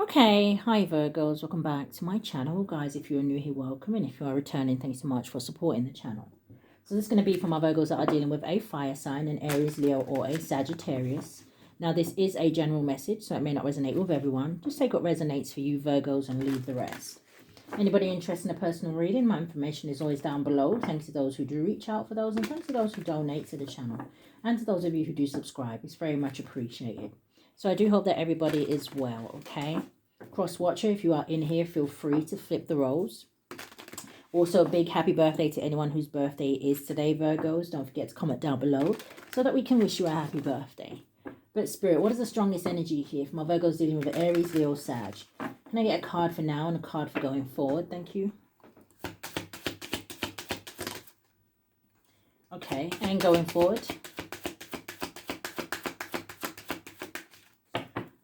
Okay, hi Virgos, welcome back to my channel. Guys, if you're new here, welcome, and if you are returning, thanks so much for supporting the channel. So this is going to be for my Virgos that are dealing with a fire sign, an Aries, Leo, or a Sagittarius. Now this is a general message, so it may not resonate with everyone. Just take what resonates for you, Virgos, and leave the rest. Anybody interested in a personal reading, my information is always down below. Thanks to those who do reach out for those, and thanks to those who donate to the channel. And to those of you who do subscribe, it's very much appreciated. So I do hope that everybody is well, okay? Cross watcher, if you are in here, feel free to flip the roles. Also, a big happy birthday to anyone whose birthday is today, Virgos. Don't forget to comment down below so that we can wish you a happy birthday. But Spirit, what is the strongest energy here for my Virgos dealing with Aries, Leo, Sag? Can I get a card for now and a card for going forward? Thank you. Okay, and going forward.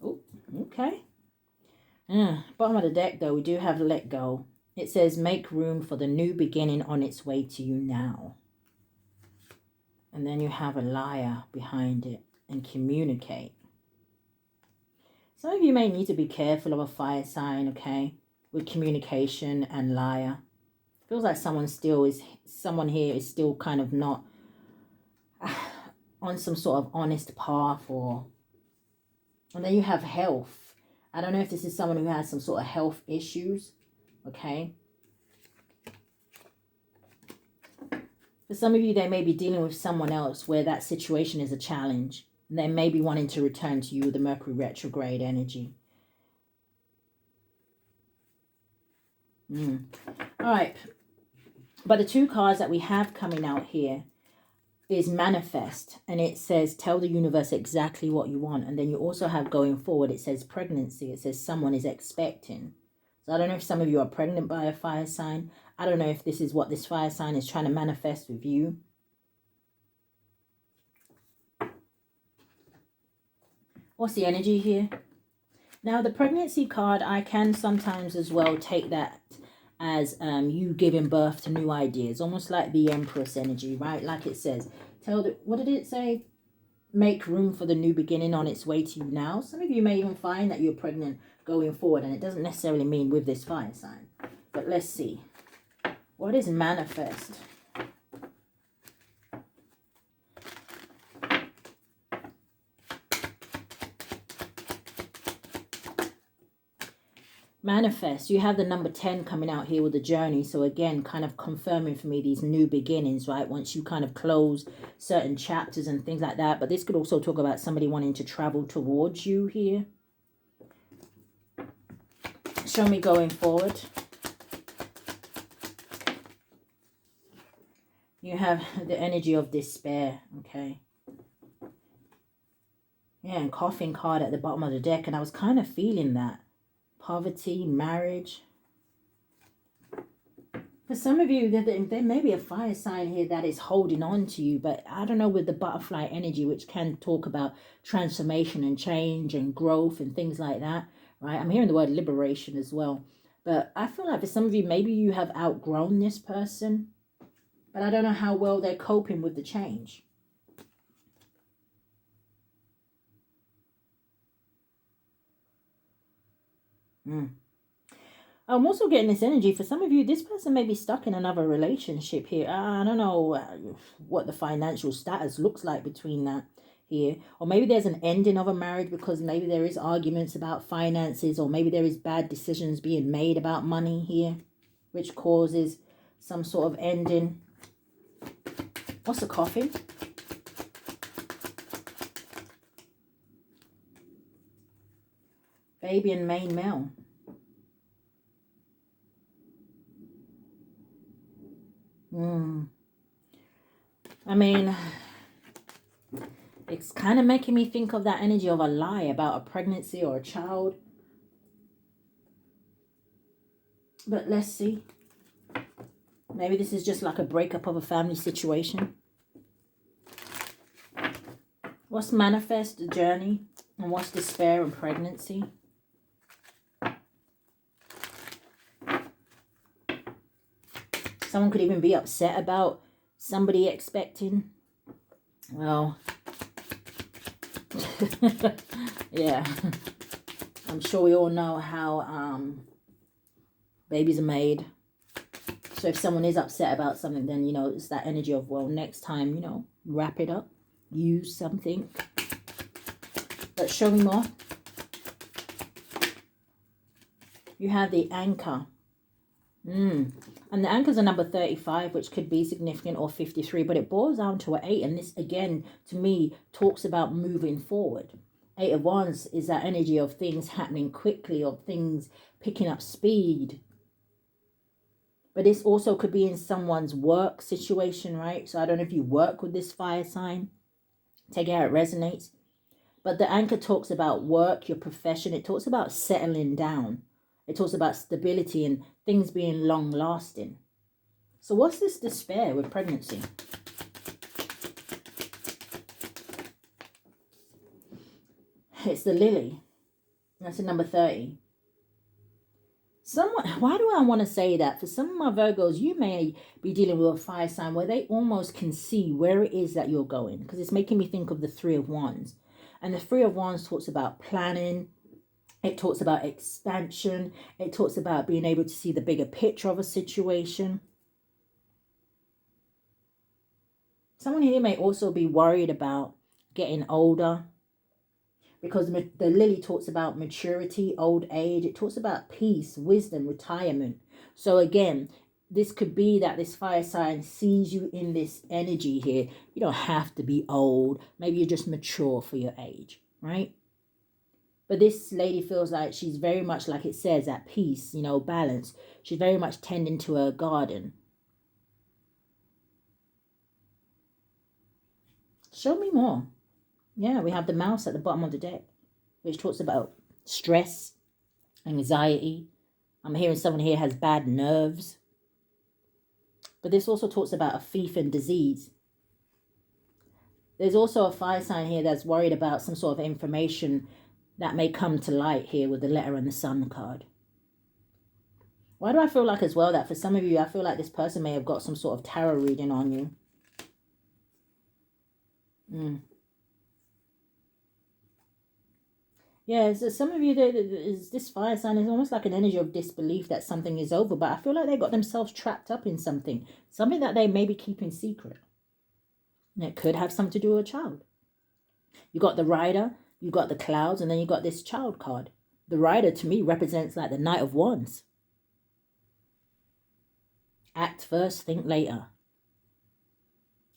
Oh, okay. Bottom of the deck, though, we do have let go. It says, make room for the new beginning on its way to you now. And then you have a liar behind it, and communicate. Some of you may need to be careful of a fire sign, okay, with communication and liar. Feels like someone here is still kind of not on some sort of honest path. And then you have health. I don't know if this is someone who has some sort of health issues, okay? For some of you, they may be dealing with someone else where that situation is a challenge. And they may be wanting to return to you with the Mercury retrograde energy. All right. But the two cards that we have coming out here is manifest, and it says tell the universe exactly what you want. And then you also have going forward, it says pregnancy. It says someone is expecting. So I don't know if some of you are pregnant by a fire sign. I don't know if this is what this fire sign is trying to manifest with you. What's the energy here? Now the pregnancy card, I can sometimes as well take that as you giving birth to new ideas, almost like the Empress energy, right? Like it says, what did it say? Make room for the new beginning on its way to you now. Some of you may even find that you're pregnant going forward, and it doesn't necessarily mean with this fire sign. But let's see. What is manifest? Manifest, you have the number 10 coming out here with the journey. So again, kind of confirming for me these new beginnings, right? Once you kind of close certain chapters and things like that. But this could also talk about somebody wanting to travel towards you here. Show me going forward. You have the energy of despair, okay? Yeah, and coffin card at the bottom of the deck. And I was kind of feeling that. Poverty, marriage. For some of you, there may be a fire sign here that is holding on to you, but I don't know, with the butterfly energy, which can talk about transformation and change and growth and things like that, right? I'm hearing the word liberation as well. But I feel like for some of you, maybe you have outgrown this person, but I don't know how well they're coping with the change. I'm also getting this energy. For some of you, this person may be stuck in another relationship here. I don't know what the financial status looks like between that here. Or maybe there's an ending of a marriage because maybe there is arguments about finances, or maybe there is bad decisions being made about money here, which causes some sort of ending. What's a coffin? Baby and main male. I mean, it's kind of making me think of that energy of a lie about a pregnancy or a child. But let's see. Maybe this is just like a breakup of a family situation. What's manifest, the journey? And what's despair and pregnancy? Someone could even be upset about somebody expecting. Well, yeah. I I'm sure we all know how babies are made. So if someone is upset about something, then, you know, it's that energy of, well, next time, you know, wrap it up. Use something. But show me more. You have the anchor. And the anchors are number 35, which could be significant, or 53. But it boils down to an 8. And this, again, to me, talks about moving forward. 8 of Wands is that energy of things happening quickly, of things picking up speed. But this also could be in someone's work situation, right? So I don't know if you work with this fire sign. Take it how it resonates. But the anchor talks about work, your profession. It talks about settling down. It talks about stability and things being long lasting. So what's this despair with pregnancy? It's the lily. That's in number 30. Why do I want to say that? For some of my Virgos, you may be dealing with a fire sign where they almost can see where it is that you're going. Because it's making me think of the 3 of Wands. And the 3 of Wands talks about planning. It talks about expansion. It talks about being able to see the bigger picture of a situation. Someone here may also be worried about getting older. Because the lily talks about maturity, old age. It talks about peace, wisdom, retirement. So again, this could be that this fire sign sees you in this energy here. You don't have to be old. Maybe you're just mature for your age, right? But this lady feels like she's very much, like it says, at peace, you know, balance. She's very much tending to her garden. Show me more. Yeah, we have the mouse at the bottom of the deck, which talks about stress, anxiety. I'm hearing someone here has bad nerves. But this also talks about a thief and disease. There's also a fire sign here that's worried about some sort of information that may come to light here with the letter and the sun card. Why do I feel like as well that for some of you, I feel like this person may have got some sort of tarot reading on you. Yeah, so some of you, this fire sign is almost like an energy of disbelief that something is over. But I feel like they got themselves trapped up in something. Something that they may be keeping secret. And it could have something to do with a child. You got the Rider, you got the Clouds, and then you got this child card. The Rider, to me, represents like the Knight of Wands. Act first, think later.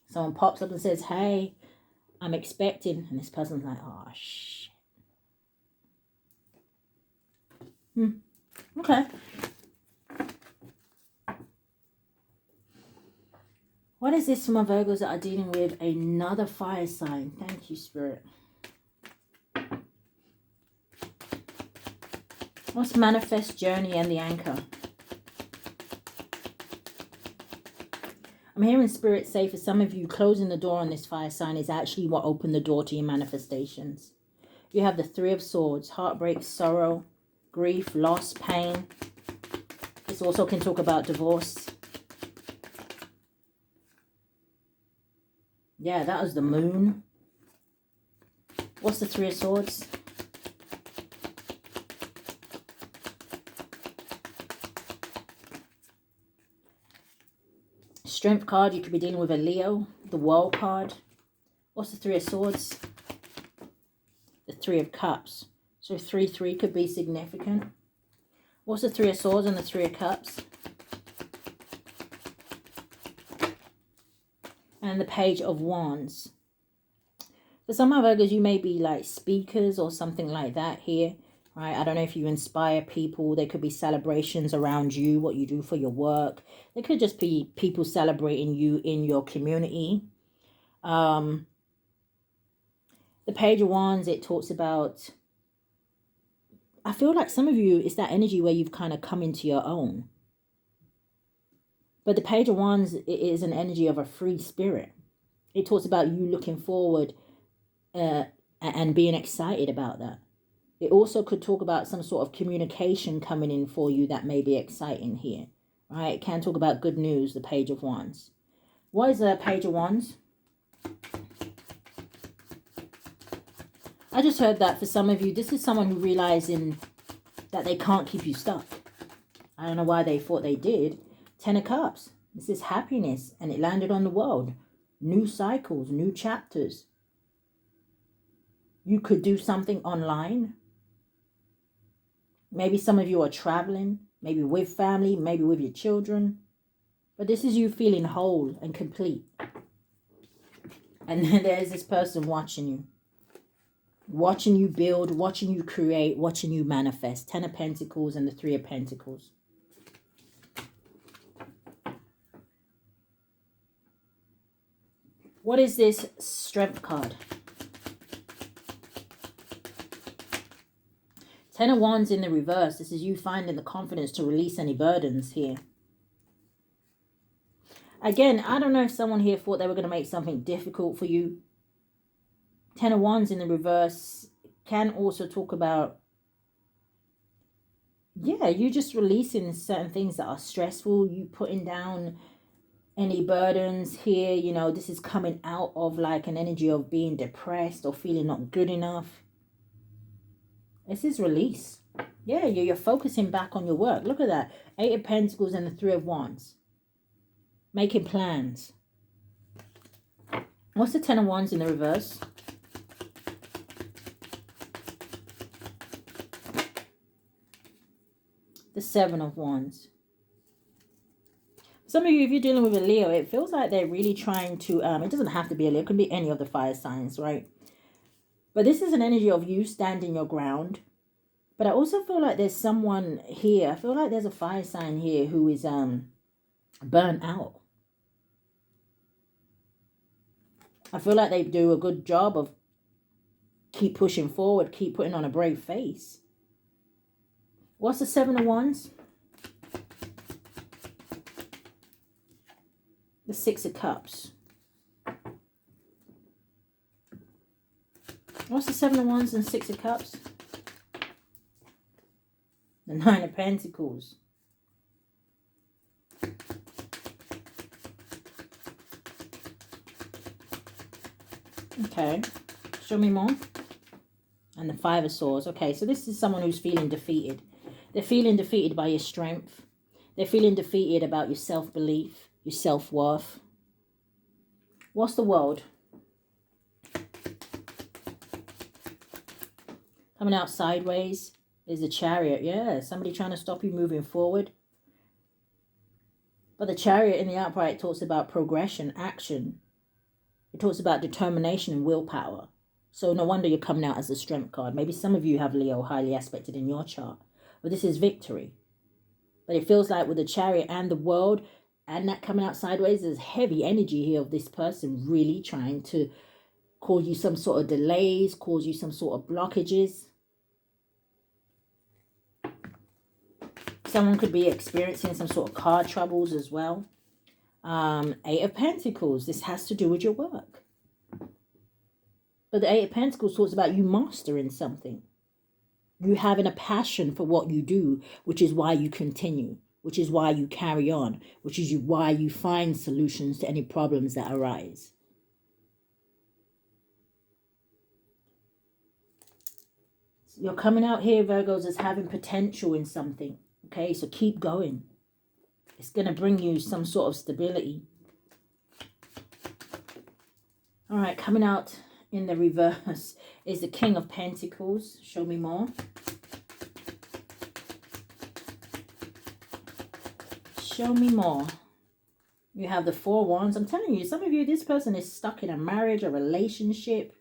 Someone pops up and says, hey, I'm expecting. And this person's like, oh, shit. Okay. What is this for my Virgos that are dealing with another fire sign? Thank you, Spirit. What's manifest, journey, and the anchor? I'm hearing Spirit say for some of you, closing the door on this fire sign is actually what opened the door to your manifestations. You have the 3 of Swords, heartbreak, sorrow, grief, loss, pain. This also can talk about divorce. Yeah, that was the Moon. What's the 3 of Swords? Strength card, you could be dealing with a Leo. The World card. What's the 3 of Swords? The 3 of Cups. So 3-3 could be significant. What's the 3 of Swords and the 3 of Cups? And the Page of Wands. For some of Virgos, you may be like speakers or something like that here, right? I don't know if you inspire people. There could be celebrations around you, what you do for your work. There could just be people celebrating you in your community. The Page of Wands, it talks about, I feel like some of you, it's that energy where you've kind of come into your own. But the Page of Wands is an energy of a free spirit. It talks about you looking forward and being excited about that. It also could talk about some sort of communication coming in for you that may be exciting here. Right? It can talk about good news, the Page of Wands. What is the Page of Wands? I just heard that for some of you, this is someone who realizing that they can't keep you stuck. I don't know why they thought they did. 10 of Cups. This is happiness, and it landed on the world. New cycles, new chapters. You could do something online. Maybe some of you are traveling, maybe with family, maybe with your children. But this is you feeling whole and complete. And then there's this person watching you. Watching you build, watching you create, watching you manifest. 10 of Pentacles and the 3 of Pentacles. What is this Strength card? 10 of Wands in the reverse. This is you finding the confidence to release any burdens here. Again, I don't know if someone here thought they were going to make something difficult for you. 10 of Wands in the reverse can also talk about, yeah, you just releasing certain things that are stressful. You putting down any burdens here. You know, this is coming out of like an energy of being depressed or feeling not good enough. This is release. Yeah, you're focusing back on your work. Look at that. 8 of Pentacles and the 3 of Wands. Making plans. What's the 10 of Wands in the reverse? The 7 of Wands. Some of you, if you're dealing with a Leo, it feels like they're really trying to, it doesn't have to be a Leo, it can be any of the fire signs, right? But this is an energy of you standing your ground. But I also feel like there's someone here, I feel like there's a fire sign here who is burnt out. I feel like they do a good job of keep pushing forward, keep putting on a brave face. What's the 7 of Wands? The 6 of Cups. What's the 7 of Wands and 6 of Cups? The 9 of Pentacles. Okay, show me more. And the 5 of Swords. Okay, so this is someone who's feeling defeated. They're feeling defeated by your strength. They're feeling defeated about your self-belief, your self-worth. What's the World? Coming out sideways is the Chariot. Yeah, somebody trying to stop you moving forward. But the Chariot in the upright talks about progression, action. It talks about determination and willpower. So no wonder you're coming out as the Strength card. Maybe some of you have Leo highly aspected in your chart. But this is victory. But it feels like with the Chariot and the World and that coming out sideways, there's heavy energy here of this person really trying to cause you some sort of delays, cause you some sort of blockages. Someone could be experiencing some sort of car troubles as well. 8 of Pentacles. This has to do with your work. But the 8 of Pentacles talks about you mastering something. You having a passion for what you do, which is why you continue, which is why you carry on, which is why you find solutions to any problems that arise. So you're coming out here, Virgos, as having potential in something. Okay, so keep going. It's going to bring you some sort of stability. All right, coming out in the reverse is the King of Pentacles. Show me more. Show me more. You have the 4 Wands. I'm telling you, some of you, this person is stuck in a marriage, a relationship.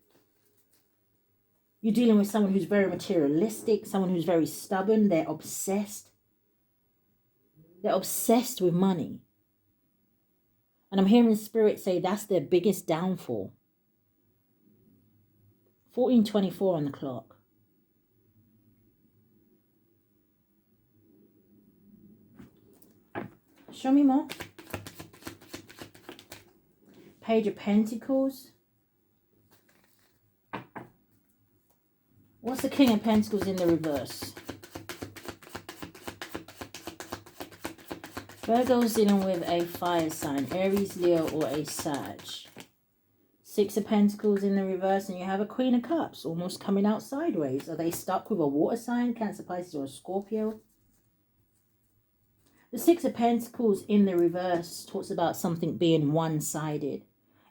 You're dealing with someone who's very materialistic, someone who's very stubborn. They're obsessed. They're obsessed with money. And I'm hearing Spirit say that's their biggest downfall. 14:24 on the clock. Show me more. Page of Pentacles. What's the King of Pentacles in the reverse? Virgo's dealing with a fire sign, Aries, Leo, or a Sag. Six of Pentacles in the reverse, and you have a Queen of Cups almost coming out sideways. Are they stuck with a water sign, Cancer, Pisces, or a Scorpio? The Six of Pentacles in the reverse talks about something being one-sided.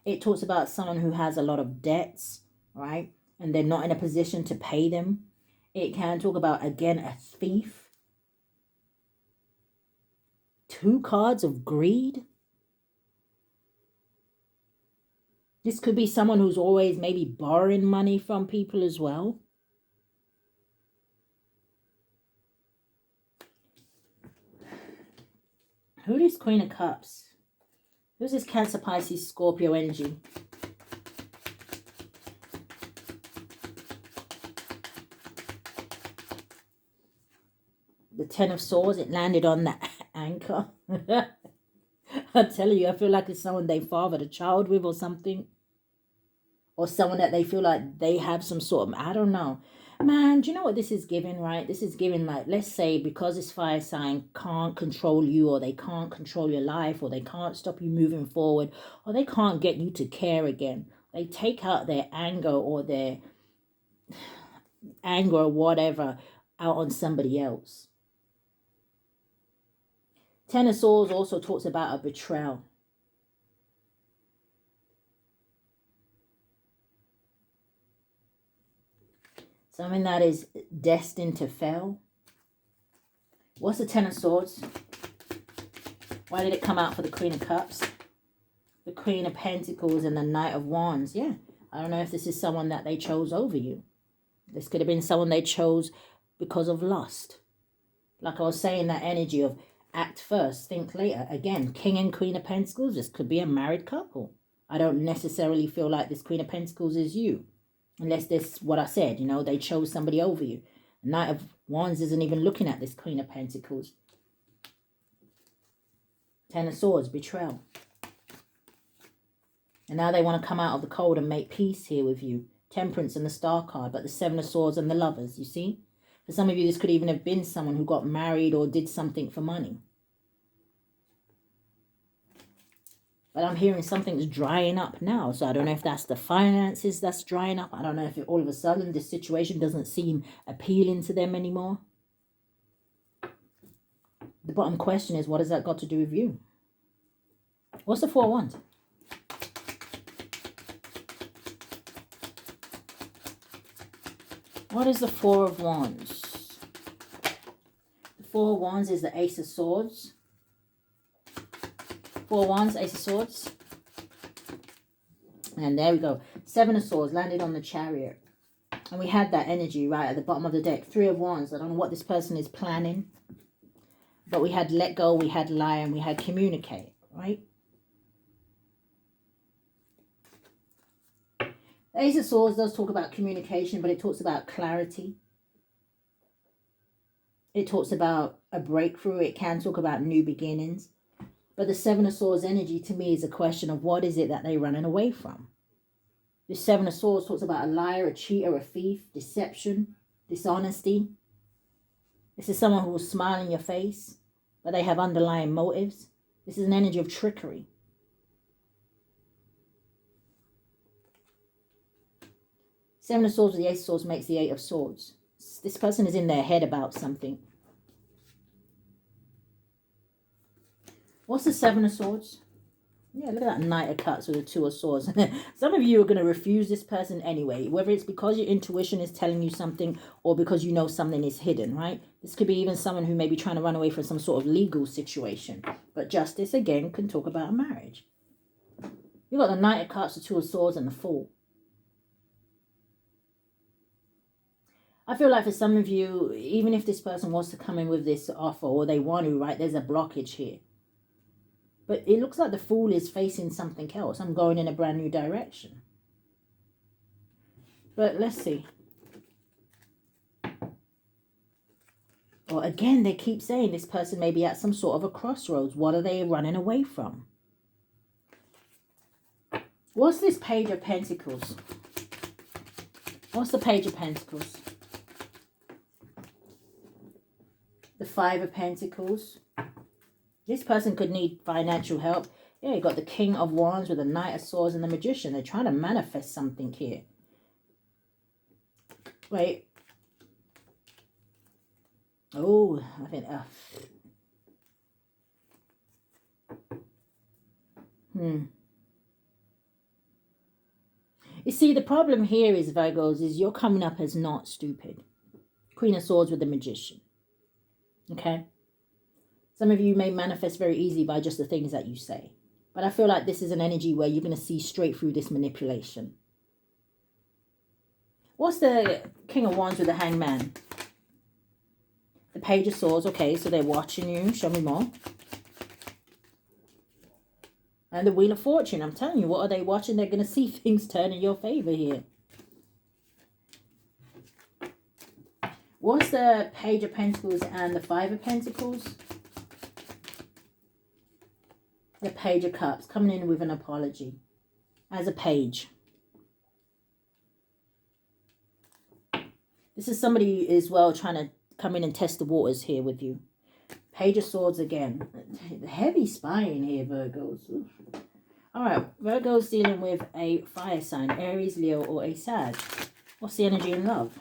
It talks about someone who has a lot of debts, right? And they're not in a position to pay them. It can talk about, again, a thief. Two cards of greed. This could be someone who's always maybe borrowing money from people as well. Who is Queen of Cups? Who's this Cancer, Pisces, Scorpio energy? The Ten of Swords, it landed on that anchor. I'm telling you, I feel like it's someone they fathered a child with or something. Or someone that they feel like they have some sort of, I don't know. Man, do you know what this is giving, right? This is giving, like, let's say because this fire sign can't control you, or they can't control your life, or they can't stop you moving forward, or they can't get you to care again. They take out their anger or whatever out on somebody else. Ten of Swords also talks about a betrayal. Something that is destined to fail. What's the Ten of Swords? Why did it come out for the Queen of Cups? The Queen of Pentacles and the Knight of Wands. Yeah, I don't know if this is someone that they chose over you. This could have been someone they chose because of lust. Like I was saying, that energy of act first, think later. Again, King and Queen of Pentacles. This could be a married couple. I don't necessarily feel like this Queen of Pentacles is you. Unless this, what I said, you know, they chose somebody over you. Knight of Wands isn't even looking at this Queen of Pentacles. Ten of Swords, betrayal. And now they want to come out of the cold and make peace here with you. Temperance and the Star card, but the Seven of Swords and the Lovers, you see? For some of you, this could even have been someone who got married or did something for money. But I'm hearing something's drying up now. So I don't know if that's the finances that's drying up. I don't know if all of a sudden this situation doesn't seem appealing to them anymore. The bottom question is, what has that got to do with you? What's the Four of Wands? What is the Four of Wands? The Four of Wands is the Ace of Swords. Four of Wands, Ace of Swords. And there we go. Seven of Swords landed on the Chariot. And we had that energy right at the bottom of the deck. Three of Wands. I don't know what this person is planning. But we had let go, we had lie, and we had communicate, right? The Ace of Swords does talk about communication, but it talks about clarity. It talks about a breakthrough. It can talk about new beginnings. But the Seven of Swords energy to me is a question of what is it that they're running away from. The Seven of Swords talks about a liar, a cheater, a thief, deception, dishonesty. This is someone who will smile in your face, but they have underlying motives. This is an energy of trickery. Seven of Swords with the Ace of Swords makes the Eight of Swords. This person is in their head about something. What's the Seven of Swords? Yeah, look at that Knight of Cups with the Two of Swords. Some of you are going to refuse this person anyway, whether it's because your intuition is telling you something or because you know something is hidden, right? This could be even someone who may be trying to run away from some sort of legal situation. But justice, again, can talk about a marriage. You've got the Knight of Cups, the Two of Swords, and the Fool. I feel like for some of you, even if this person wants to come in with this offer, or they want to, right, there's a blockage here. But it looks like the Fool is facing something else. I'm going in a brand new direction. But let's see. Or again, they keep saying this person may be at some sort of a crossroads. What are they running away from? What's this Page of Pentacles? What's the Page of Pentacles? The Five of Pentacles. This person could need financial help. Yeah, you got the King of Wands with the Knight of Swords and the Magician. They're trying to manifest something here. Wait. Oh, I think... You see, the problem here is, Virgos, is you're coming up as not stupid. Queen of Swords with the Magician. Okay? Some of you may manifest very easily by just the things that you say. But I feel like this is an energy where you're going to see straight through this manipulation. What's the King of Wands with the Hangman? The Page of Swords. Okay, so they're watching you. Show me more. And the Wheel of Fortune. I'm telling you, what are they watching? They're going to see things turn in your favor here. What's the Page of Pentacles and the Five of Pentacles? The Page of Cups. Coming in with an apology. As a page. This is somebody as well trying to come in and test the waters here with you. Page of Swords again. Heavy spine here, Virgos. Oof. All right, Virgo's dealing with a fire sign, Aries, Leo, or a Sag. What's the energy in love?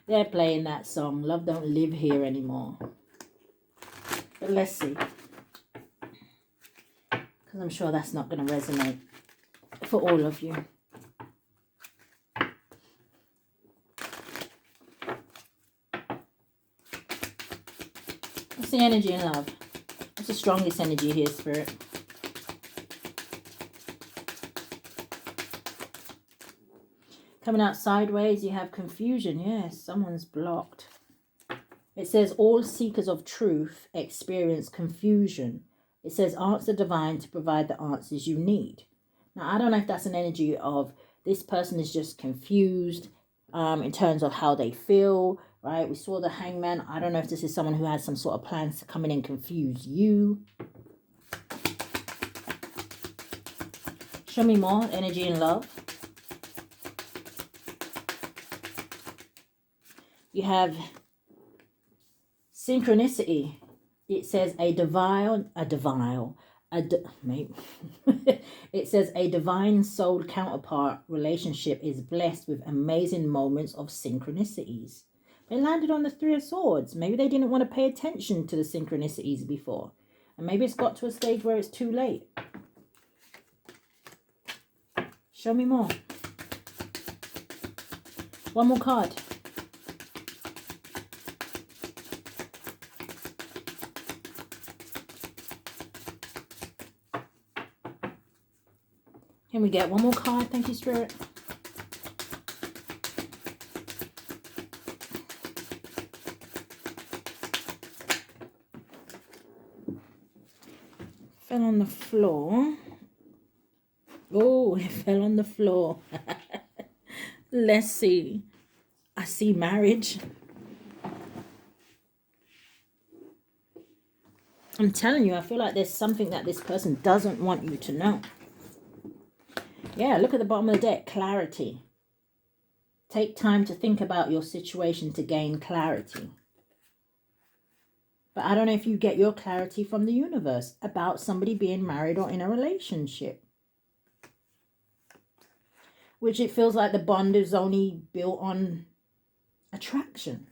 They're playing that song, Love Don't Live Here Anymore. But let's see. Because I'm sure that's not going to resonate for all of you. What's the energy in love? What's the strongest energy here, Spirit? Coming out sideways, you have confusion. Yes, someone's blocked. It says all seekers of truth experience confusion. It says ask the divine to provide the answers you need. Now, I don't know if that's an energy of this person is just confused in terms of how they feel, right? We saw the Hangman. I don't know if this is someone who has some sort of plans to come in and confuse you. Show me more energy in love. You have synchronicity. It says it says a divine soul counterpart relationship is blessed with amazing moments of synchronicities. They landed on the Three of Swords. Maybe they didn't want to pay attention to the synchronicities before. And maybe it's got to a stage where it's too late. Show me more. One more card. Can we get one more card? Thank you, Spirit. Fell on the floor. Oh, it fell on the floor. Let's see. I see marriage. I'm telling you, I feel like there's something that this person doesn't want you to know. Yeah, look at the bottom of the deck. Clarity. Take time to think about your situation to gain clarity. But I don't know if you get your clarity from the universe about somebody being married or in a relationship. Which it feels like the bond is only built on attraction.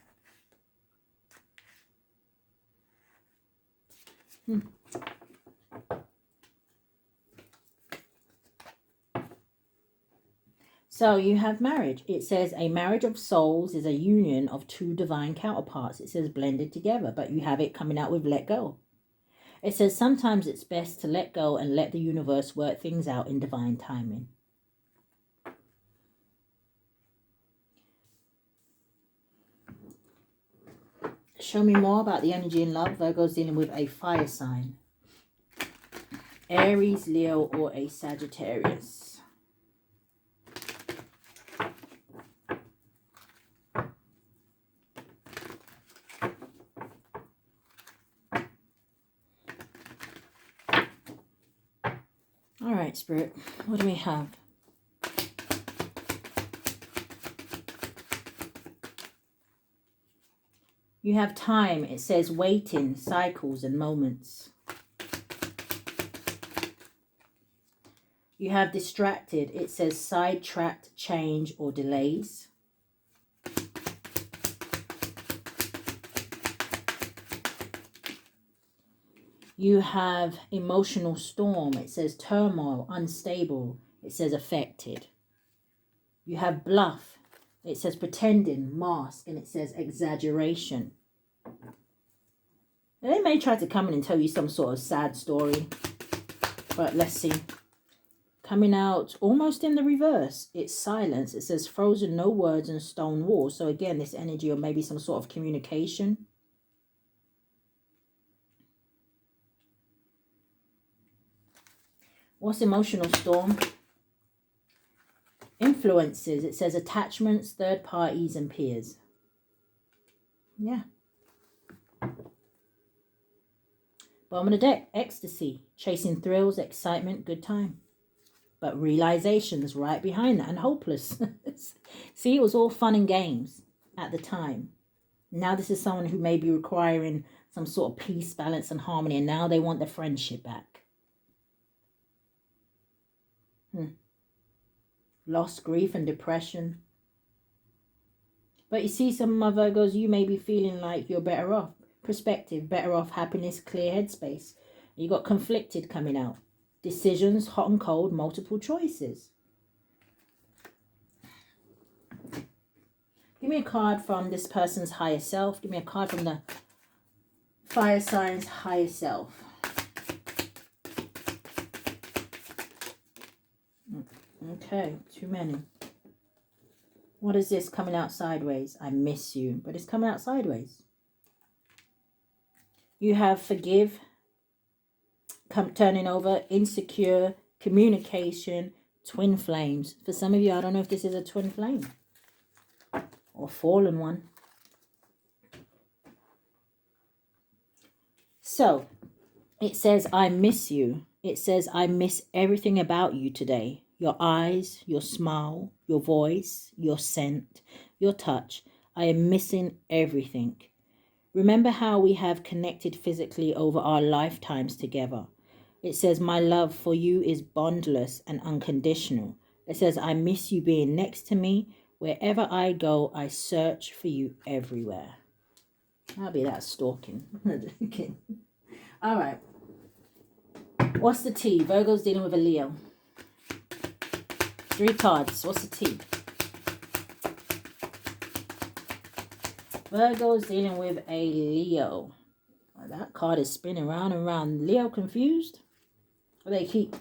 So you have marriage. It says a marriage of souls is a union of two divine counterparts. It says blended together, but you have it coming out with let go. It says sometimes it's best to let go and let the universe work things out in divine timing. Show me more about the energy in love. Virgo's dealing with a fire sign. Aries, Leo, or a Sagittarius. All right, Spirit, what do we have? You have time. It says waiting, cycles and moments. You have distracted. It says sidetracked, change or delays. You have emotional storm. It says turmoil, unstable. It says affected. You have bluff. It says pretending, mask, and it says exaggeration. They may try to come in and tell you some sort of sad story, but let's see. Coming out almost in the reverse, it's silence. It says frozen, no words, and stone wall. So again, this energy or maybe some sort of communication. What's emotional storm? Influences. It says attachments, third parties, and peers. Yeah. Bottom of the deck, ecstasy, chasing thrills, excitement, good time. But realizations right behind that and hopeless. See, it was all fun and games at the time. Now this is someone who may be requiring some sort of peace, balance, and harmony, and now they want their friendship back. Loss, grief, and depression. But you see, some of my Virgos, you may be feeling like you're better off. Perspective, better off, happiness, clear headspace. You got conflicted coming out. Decisions, hot and cold, multiple choices. Give me a card from this person's higher self. Give me a card from the fire sign's higher self. Okay, too many. What is this coming out sideways? I miss you, but it's coming out sideways. You have forgive, turning over, insecure, communication, twin flames. For some of you, I don't know if this is a twin flame or fallen one. So it says, I miss you. It says, I miss everything about you today. Your eyes, your smile, your voice, your scent, your touch. I am missing everything. Remember how we have connected physically over our lifetimes together. It says, my love for you is bondless and unconditional. It says, I miss you being next to me. Wherever I go, I search for you everywhere. I'll be that stalking. Okay. All right. What's the tea? Virgo's dealing with a Leo. 3 cards. What's the tea? Virgo's dealing with a Leo. That card is spinning round and round. Leo confused? Or they keep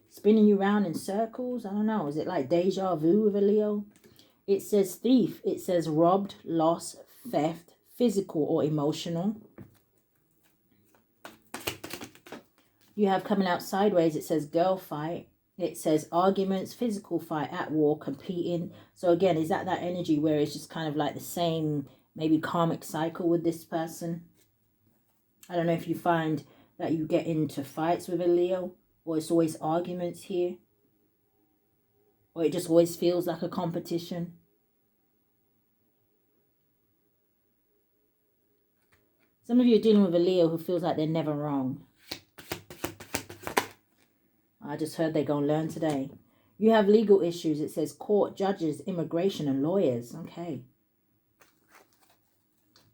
spinning you round in circles? I don't know. Is it like deja vu with a Leo? It says thief. It says robbed, loss, theft, physical or emotional. You have coming out sideways. It says girl fight. It says arguments, physical fight, at war, competing. So again, is that energy where it's just kind of like the same, maybe karmic cycle with this person? I don't know if you find that you get into fights with a Leo, or it's always arguments here, or it just always feels like a competition. Some of you are dealing with a Leo who feels like they're never wrong. I just heard they're going to learn today. You have legal issues. It says court, judges, immigration, and lawyers. Okay.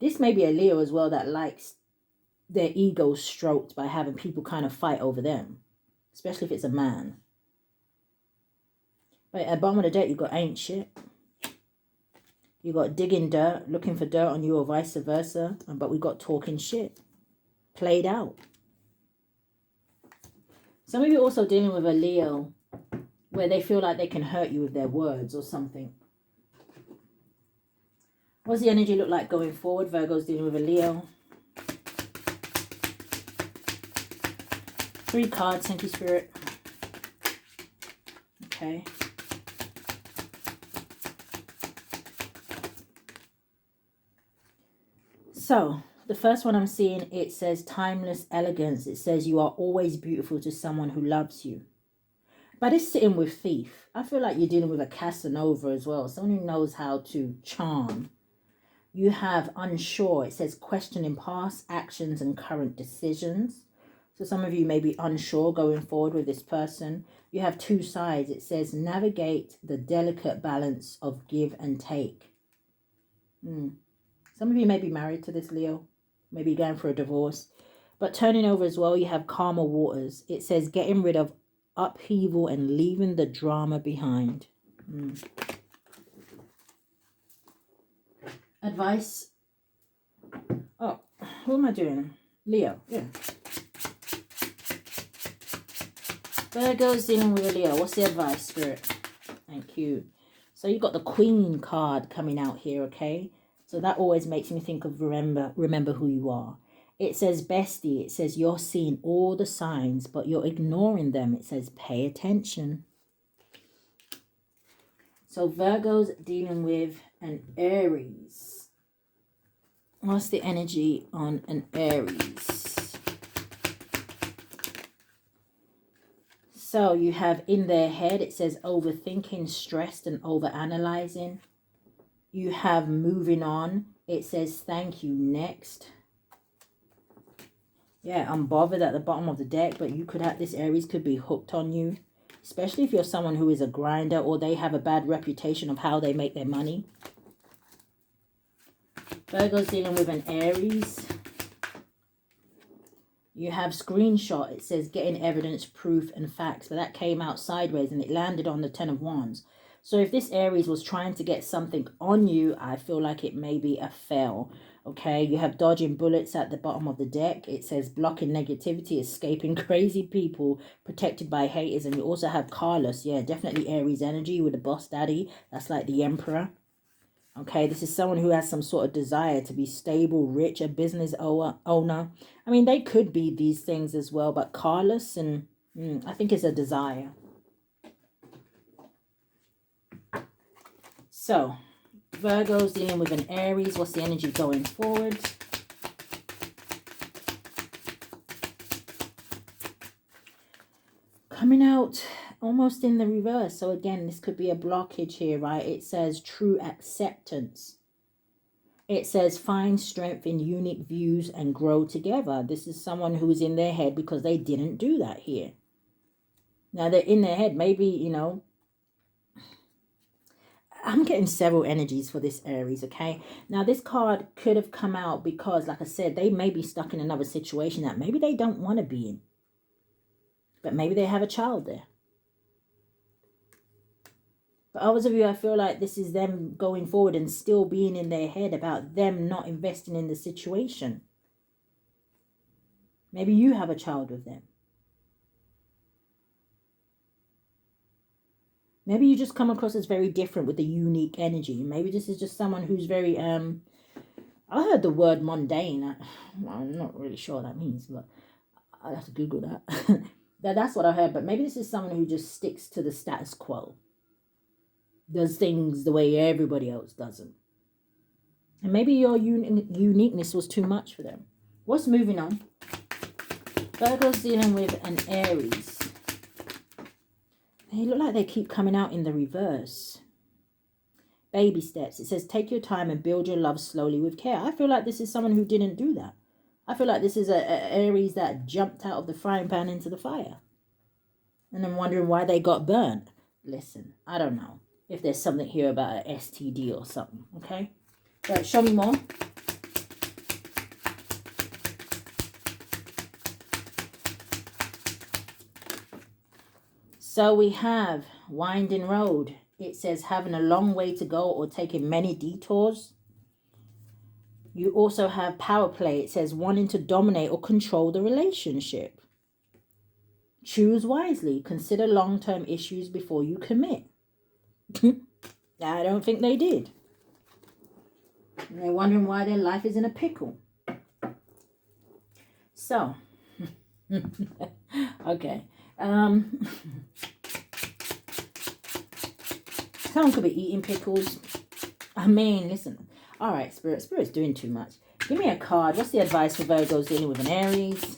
This may be a Leo as well that likes their ego stroked by having people kind of fight over them, especially if it's a man. But at the bottom of the deck, you've got ain't shit. You've got digging dirt, looking for dirt on you or vice versa. But we've got talking shit. Played out. Some of you are also dealing with a Leo where they feel like they can hurt you with their words or something. What's the energy look like going forward? Virgo's dealing with a Leo. 3 cards, thank you, Spirit. Okay. So, the first one I'm seeing, it says timeless elegance. It says you are always beautiful to someone who loves you. But it's sitting with thief. I feel like you're dealing with a Casanova as well. Someone who knows how to charm. You have unsure. It says questioning past actions and current decisions. So some of you may be unsure going forward with this person. You have two sides. It says navigate the delicate balance of give and take. Some of you may be married to this Leo. Maybe going for a divorce. But turning over as well, you have calmer waters. It says getting rid of upheaval and leaving the drama behind. Advice. Oh, what am I doing? Leo. Yeah. Virgo's dealing with a Leo. What's the advice, Spirit? Thank you. So you've got the Queen card coming out here, okay? So that always makes me think of remember who you are. It says bestie. It says you're seeing all the signs, but you're ignoring them. It says pay attention. So Virgo's dealing with an Aries. What's the energy on an Aries? So you have in their head, it says overthinking, stressed and overanalyzing. You have moving on. It says thank you, next. Yeah, I'm bothered at the bottom of the deck, but you could have, this Aries could be hooked on you. Especially if you're someone who is a grinder or they have a bad reputation of how they make their money. Virgo's dealing with an Aries. You have screenshot. It says getting evidence, proof and facts. But that came out sideways and it landed on the 10 of Wands. So if this Aries was trying to get something on you, I feel like it may be a fail. Okay, you have dodging bullets at the bottom of the deck. It says blocking negativity, escaping crazy people, protected by haters. And you also have Carlos. Yeah, definitely Aries energy with the boss daddy. That's like the emperor. Okay, this is someone who has some sort of desire to be stable, rich, a business owner. I mean, they could be these things as well, but Carlos, and I think it's a desire. So, Virgo's dealing with an Aries. What's the energy going forward? Coming out almost in the reverse. So again, this could be a blockage here, right? It says true acceptance. It says find strength in unique views and grow together. This is someone who's in their head because they didn't do that here. Now they're in their head. Maybe, you know, I'm getting several energies for this Aries, okay? Now this card could have come out because, like I said, they may be stuck in another situation that maybe they don't want to be in. But maybe they have a child there. For others of you, I feel like this is them going forward and still being in their head about them not investing in the situation. Maybe you have a child with them. Maybe you just come across as very different with the unique energy. Maybe this is just someone who's very, I heard the word mundane. I'm not really sure what that means, but I'll have to Google that. That's what I heard. But maybe this is someone who just sticks to the status quo. Does things the way everybody else does them. And maybe your uniqueness was too much for them. What's moving on? Virgo's dealing with an Aries. They look like they keep coming out in the reverse. Baby steps. It says take your time and build your love slowly with care. I feel like this is someone who didn't do that. I feel like this is a Aries that jumped out of the frying pan into the fire. And I'm wondering why they got burnt. Listen, I don't know if there's something here about an STD or something, okay? Right, show me more. So we have winding road. It says having a long way to go or taking many detours. You also have power play. It says wanting to dominate or control the relationship. Choose wisely. Consider long-term issues before you commit. I don't think they did. And they're wondering why their life is in a pickle. So, okay. Someone could be eating pickles. I mean, listen. All right, Spirit. Spirit's doing too much. Give me a card. What's the advice for Virgos dealing with an Aries?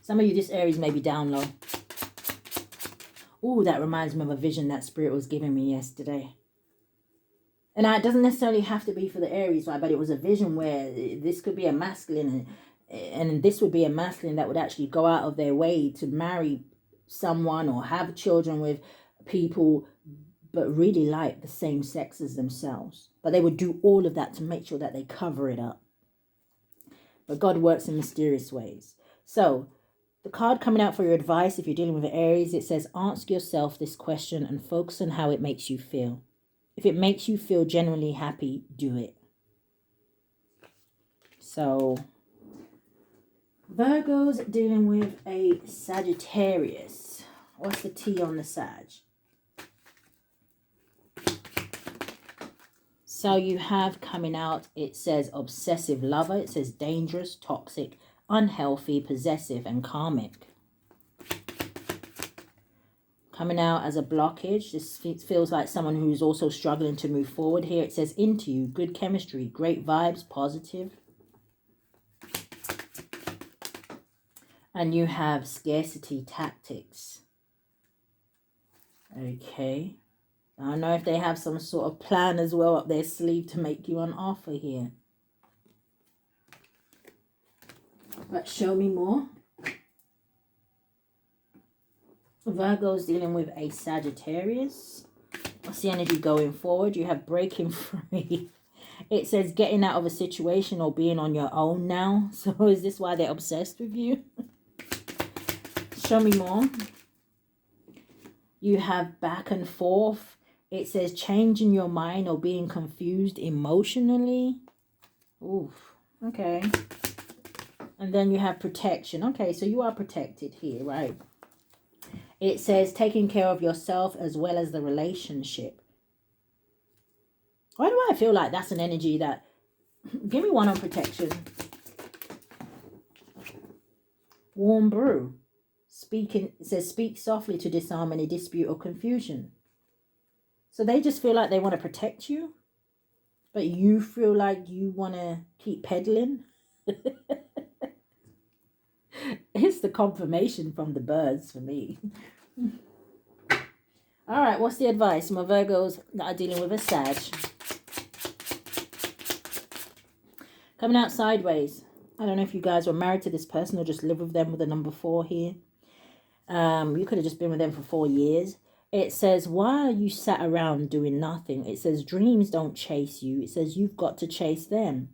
Some of you, this Aries may be down low. Oh, that reminds me of a vision that Spirit was giving me yesterday. And it doesn't necessarily have to be for the Aries, right? But it was a vision where this could be a masculine, and this would be a masculine that would actually go out of their way to marry someone or have children with people, but really like the same sex as themselves. But they would do all of that to make sure that they cover it up. But God works in mysterious ways. So the card coming out for your advice, if you're dealing with Aries, it says, ask yourself this question and focus on how it makes you feel. If it makes you feel genuinely happy, do it. So Virgo's dealing with a Sagittarius. What's the T on the Sag? So you have coming out, it says obsessive lover. It says dangerous, toxic, unhealthy, possessive, and karmic. Coming out as a blockage, this feels like someone who's also struggling to move forward here. It says into you, good chemistry, great vibes, positive. And you have scarcity tactics. Okay. I don't know if they have some sort of plan as well up their sleeve to make you an offer here. But show me more. Virgo's dealing with a Sagittarius. What's the energy going forward? You have breaking free. It says getting out of a situation or being on your own now. So is this why they're obsessed with you? Show me more. You have back and forth. It says changing your mind or being confused emotionally. Oof. Okay. And then you have protection. Okay, so you are protected here, right? It says taking care of yourself as well as the relationship. Why do I feel like that's an energy that... Give me one on protection. Warm brew. Speaking, it says speak softly to disarm any dispute or confusion. So they just feel like they want to protect you, but you feel like you want to keep peddling. It's the confirmation from the birds for me. All right, what's the advice? My Virgos that are dealing with a Sag. Coming out sideways. I don't know if you guys were married to this person or just live with them with the number 4 here. You could have just been with them for 4 years. It says, why are you sat around doing nothing? It says, dreams don't chase you. It says, you've got to chase them.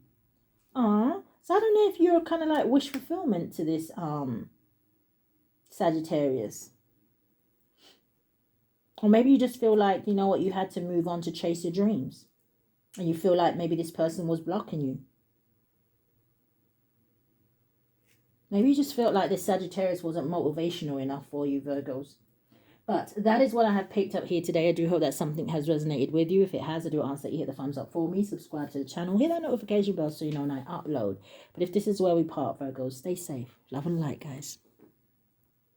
So I don't know if you're kind of like wish fulfillment to this Sagittarius. Or maybe you just feel like, you know what, you had to move on to chase your dreams. And you feel like maybe this person was blocking you. Maybe you just felt like this Sagittarius wasn't motivational enough for you, Virgos. But that is what I have picked up here today. I do hope that something has resonated with you. If it has, I do ask that you hit the thumbs up for me. Subscribe to the channel. Hit that notification bell so you know when I upload. But if this is where we part, Virgos, stay safe. Love and light, guys.